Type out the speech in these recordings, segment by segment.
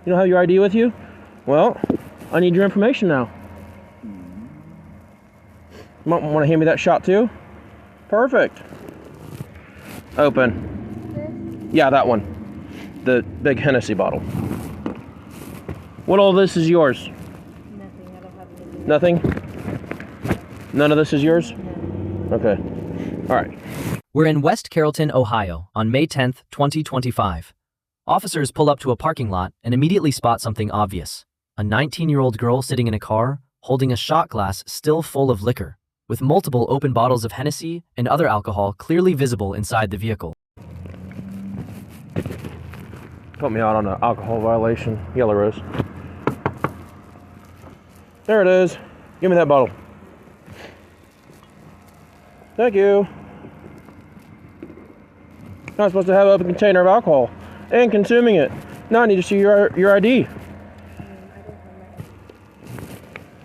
You don't have your ID with you? Well, I need your information now. Want to hand me that shot too? Perfect. Open. Yeah, that one. The big Hennessy bottle. What all this is yours? Nothing. I don't have anything. Nothing? None of this is yours? No. Okay. All right. We're in West Carrollton, Ohio, on May 10th, 2025. Officers pull up to a parking lot and immediately spot something obvious. A 19-year-old girl sitting in a car, holding a shot glass still full of liquor, with multiple open bottles of Hennessy and other alcohol clearly visible inside the vehicle. Put me out on an alcohol violation. Yellow Rose. There it is. Give me that bottle. Thank you. Not supposed to have an open container of alcohol and consuming it. Now I need to see your ID.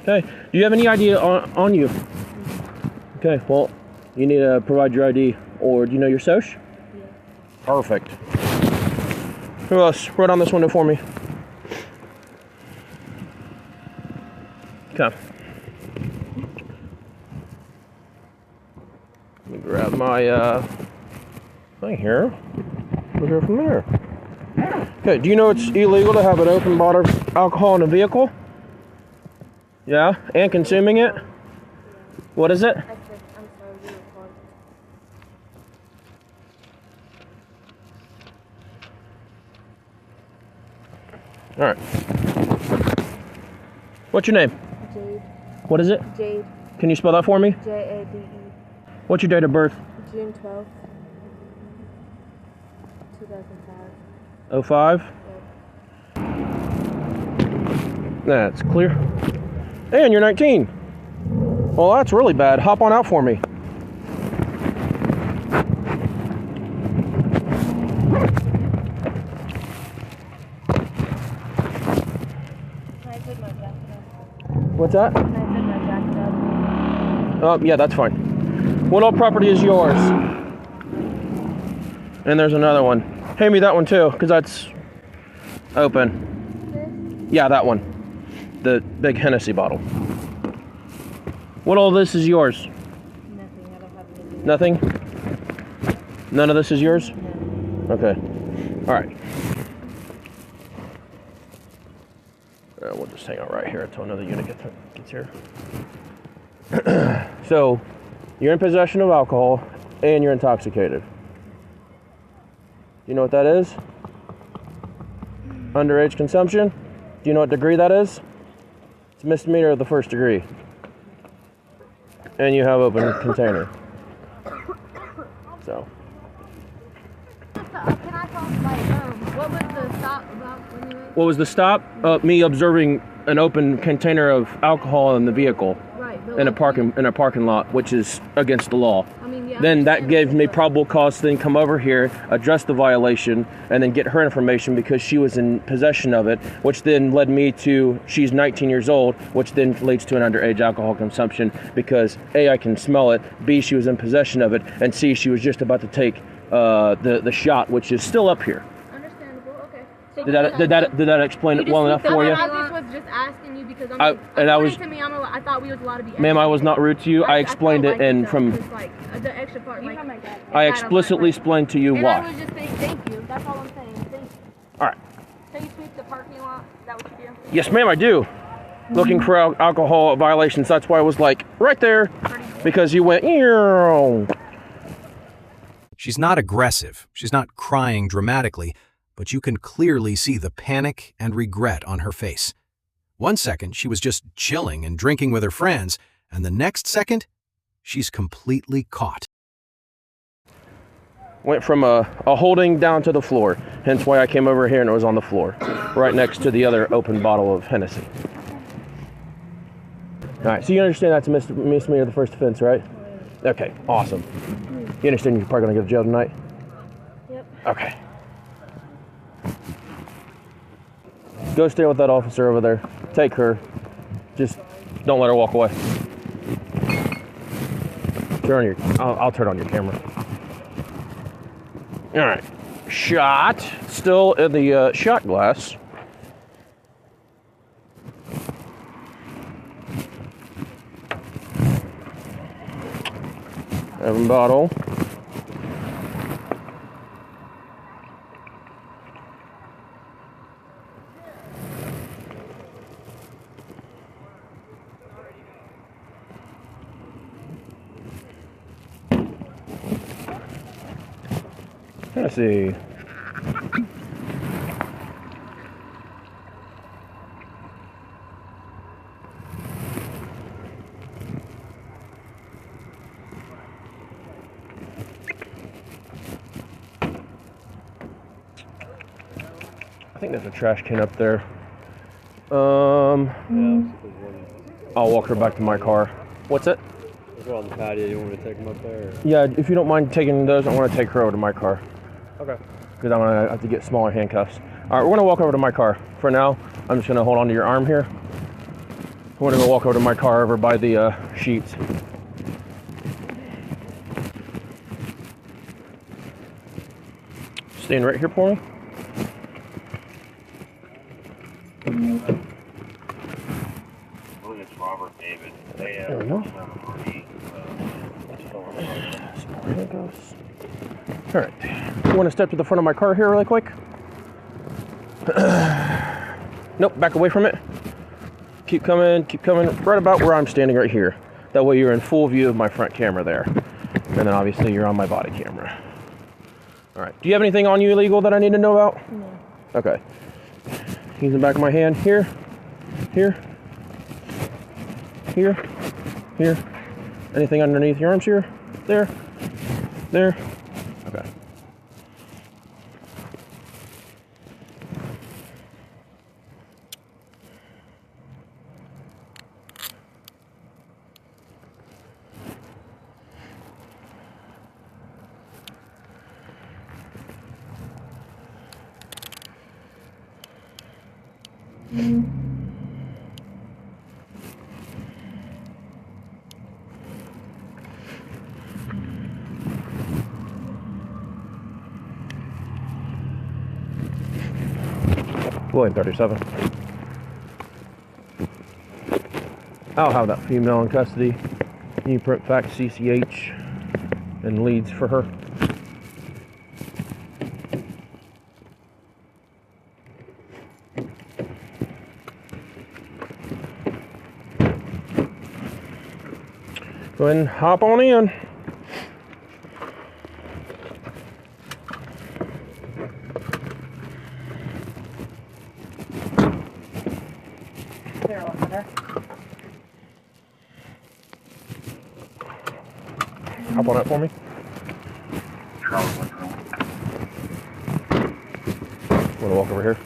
Okay. Do you have any ID on you? Okay. Well, you need to provide your ID, or do you know your soc? Yeah. Perfect. Who else? Roll down this window for me. Okay. Let me grab my thing here. We'll hear from there. Okay, do you know it's illegal to have an open bottle of alcohol in a vehicle? Yeah? And consuming it? What is it? I said, I'm sorry, you were Alright. What's your name? Jade. What is it? Jade. Can you spell that for me? Jade. What's your date of birth? June 12th, 2005. 05? Yep. That's clear. And you're 19. Well, that's really bad. Hop on out for me. Can I take my jacket off? What's that? Can I take my jacket off? Yeah, that's fine. What all property is yours? And there's another one. Hand me that one too, because that's open. This? Yeah, that one. The big Hennessy bottle. What all this is yours? Nothing. I don't have anything. Nothing? None of this is yours? No. Okay. All right. We'll just hang out right here until another unit gets here. So, you're in possession of alcohol and you're intoxicated. You know what that is? Underage consumption? Do you know what degree that is? It's misdemeanor of the first degree. And you have open container. So. Can I talk about, what was the stop about when you went? What was the stop? Me observing an open container of alcohol in the vehicle. Right. In a parking lot, which is against the law. I mean, yeah, Then that gave me probable cause to then come over here, address the violation, and then get her information because she was in possession of it, which then led me to she's 19 years old, which then leads to an underage alcohol consumption because A, I can smell it, B, she was in possession of it, and C, she was just about to take the shot, which is still up here. Understandable. Okay. So Did that explain it well enough for you? I just was just asking you because I thought we was allowed to be. Ma'am, I was not rude to you. I explained it, and from the extra part, I explicitly explained to you why. I was just saying thank you. That's all I'm saying. Thank you. All right. So you sweep the parking lot? Is that what you do? Yes, ma'am, I do. Looking for alcohol violations. That's why I was like right there, because you went. Ew. She's not aggressive. She's not crying dramatically, but you can clearly see the panic and regret on her face. 1 second, she was just chilling and drinking with her friends, and the next second, she's completely caught. Went from a holding down to the floor, hence why I came over here and it was on the floor, right next to the other open bottle of Hennessy. All right, so you understand that's a misdemeanor of the first offense, right? Okay, awesome. You understand you're probably gonna go to jail tonight? Yep. Okay. Go stand with that officer over there. Take her. Just don't let her walk away. I'll turn on your camera. All right. Shot. Still in the shot glass. Evan bottle. Let's see. I think there's a trash can up there. I'll walk her back to my car. What's it? They're on the patio. You want me to take them up there? Or? Yeah, if you don't mind taking those, I want to take her over to my car. Okay. Because I'm going to have to get smaller handcuffs. All right, we're going to walk over to my car. For now, I'm just going to hold on to your arm here. We're going to go walk over to my car over by the sheets. Stand right here for me. I believe it's Robert David. There we go. All right. You want to step to the front of my car here really quick? Nope, back away from it. Keep coming, right about where I'm standing right here. That way you're in full view of my front camera there. And then obviously you're on my body camera. All right. Do you have anything on you illegal that I need to know about? No. Okay. Use the back of my hand. Here. Here. Here. Here. Anything underneath your arms here? There. There. Okay. William 37. I'll have that female in custody. You print fax CCH and leads for her. Go ahead and hop on in. Hop on it for me. Want to walk over here?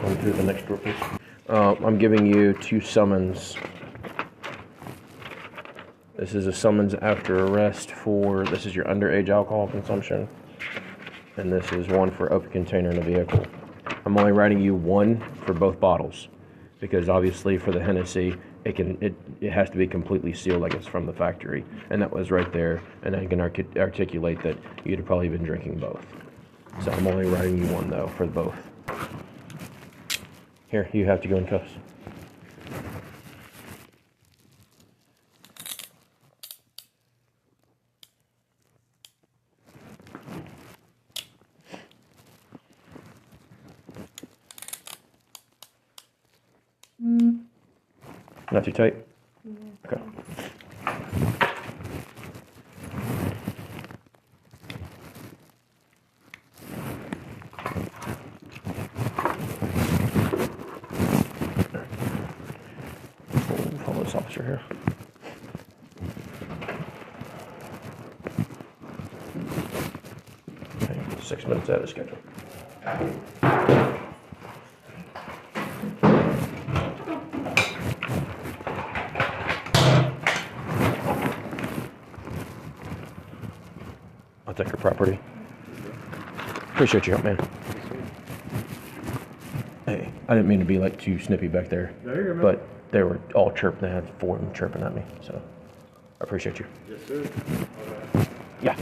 Going through the next door, please. I'm giving you 2 summons. This is a summons after arrest for, this is your underage alcohol consumption. And this is one for open container in a vehicle. I'm only writing you 1 for both bottles. Because obviously for the Hennessy, it has to be completely sealed like it's from the factory. And that was right there. And I can articulate that you'd have probably been drinking both. So I'm only writing you 1 though for both. Here, you have to go in cuffs. Not too tight? Okay. Follow this officer here. Okay, 6 minutes out of schedule. I'll take your property. Appreciate your help, man. Hey, I didn't mean to be like too snippy back there, but they were all chirping. They had 4 of them chirping at me, so I appreciate you. Yes, sir. Yeah.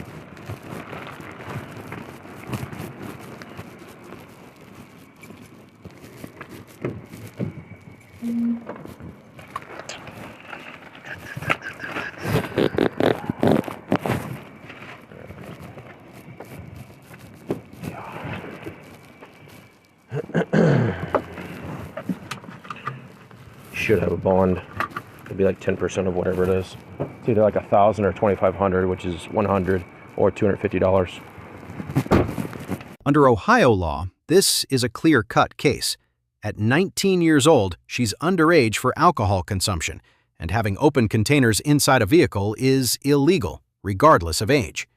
Should have a bond. It'd be like 10% of whatever it is. It's either like 1,000 or 2,500, which is 100 or $250. Under Ohio law, this is a clear-cut case. At 19 years old, she's underage for alcohol consumption, and having open containers inside a vehicle is illegal, regardless of age.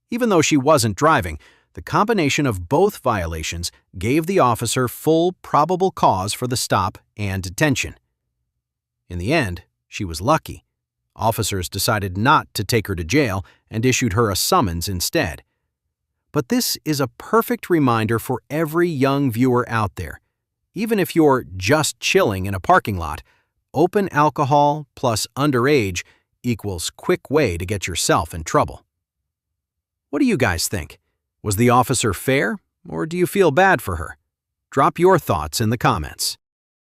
Even though she wasn't driving, the combination of both violations gave the officer full probable cause for the stop and detention. In the end, she was lucky. Officers decided not to take her to jail and issued her a summons instead. But this is a perfect reminder for every young viewer out there. Even if you're just chilling in a parking lot, open alcohol plus underage equals quick way to get yourself in trouble. What do you guys think? Was the officer fair, or do you feel bad for her? Drop your thoughts in the comments.